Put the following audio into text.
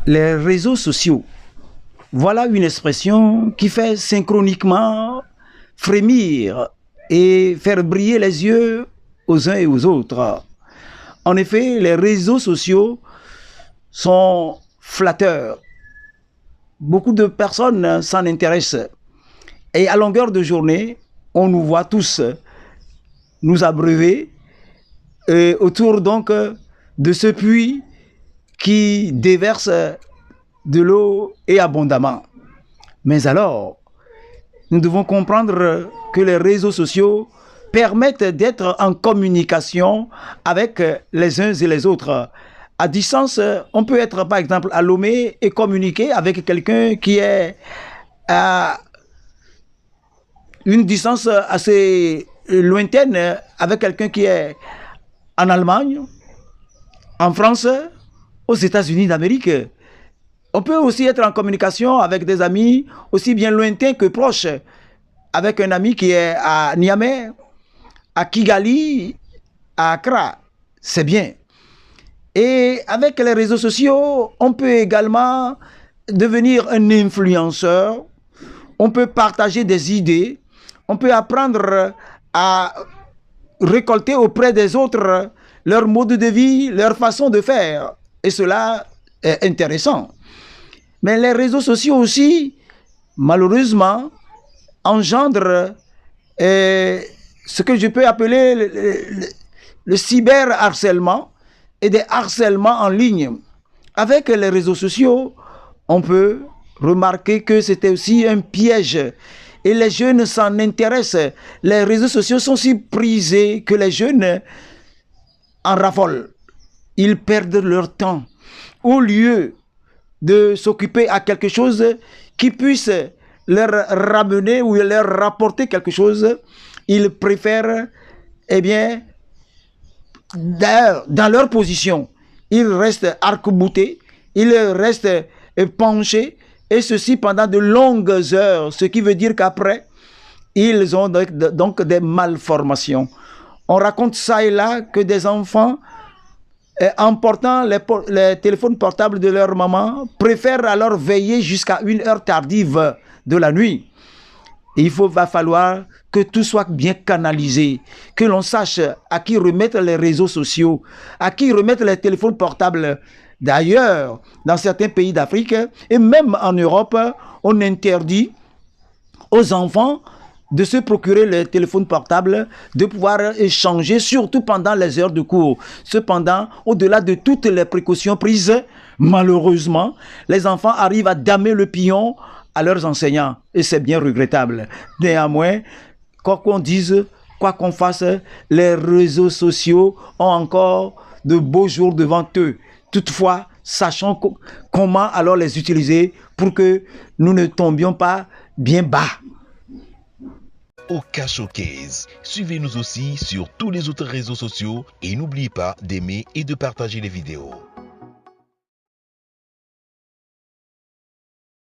Les réseaux sociaux, voilà une expression qui fait synchroniquement frémir et faire briller les yeux aux uns et aux autres. En effet, les réseaux sociaux sont flatteurs. Beaucoup de personnes s'en intéressent. Et à longueur de journée, on nous voit tous nous abreuver autour donc de ce puits qui déverse de l'eau et abondamment. Mais alors, nous devons comprendre que les réseaux sociaux permettent d'être en communication avec les uns et les autres. À distance, on peut être par exemple à Lomé et communiquer avec quelqu'un qui est à une distance assez lointaine, avec quelqu'un qui est en Allemagne, en France, aux États-Unis d'Amérique. On peut aussi être en communication avec des amis aussi bien lointains que proches, avec un ami qui est à Niamey, à Kigali, à Accra. C'est bien. Et avec les réseaux sociaux, on peut également devenir un influenceur. On peut partager des idées. On peut apprendre à récolter auprès des autres leur mode de vie, leur façon de faire. Et cela est intéressant. Mais les réseaux sociaux aussi, malheureusement, engendrent ce que je peux appeler le cyberharcèlement et des harcèlements en ligne. Avec les réseaux sociaux, on peut remarquer que c'était aussi un piège. Et les jeunes s'en intéressent. Les réseaux sociaux sont si prisés que les jeunes en raffolent. Ils perdent leur temps. Au lieu de s'occuper à quelque chose qui puisse leur ramener ou leur rapporter quelque chose, ils préfèrent, eh bien, dans leur position, ils restent arc-boutés, ils restent penchés, et ceci pendant de longues heures, ce qui veut dire qu'après, ils ont donc des malformations. On raconte ça et là que des enfants, en portant les téléphones portables de leur maman, préfèrent alors veiller jusqu'à une heure tardive de la nuit. Et va falloir que tout soit bien canalisé, que l'on sache à qui remettre les réseaux sociaux, à qui remettre les téléphones portables. D'ailleurs, dans certains pays d'Afrique et même en Europe, on interdit aux enfants de se procurer le téléphone portable, de pouvoir échanger, surtout pendant les heures de cours. Cependant, au-delà de toutes les précautions prises, malheureusement, les enfants arrivent à damer le pion à leurs enseignants. Et c'est bien regrettable. Néanmoins, quoi qu'on dise, quoi qu'on fasse, les réseaux sociaux ont encore de beaux jours devant eux. Toutefois, sachons comment alors les utiliser pour que nous ne tombions pas bien bas. Oka Showcase. Suivez-nous aussi sur tous les autres réseaux sociaux et n'oubliez pas d'aimer et de partager les vidéos.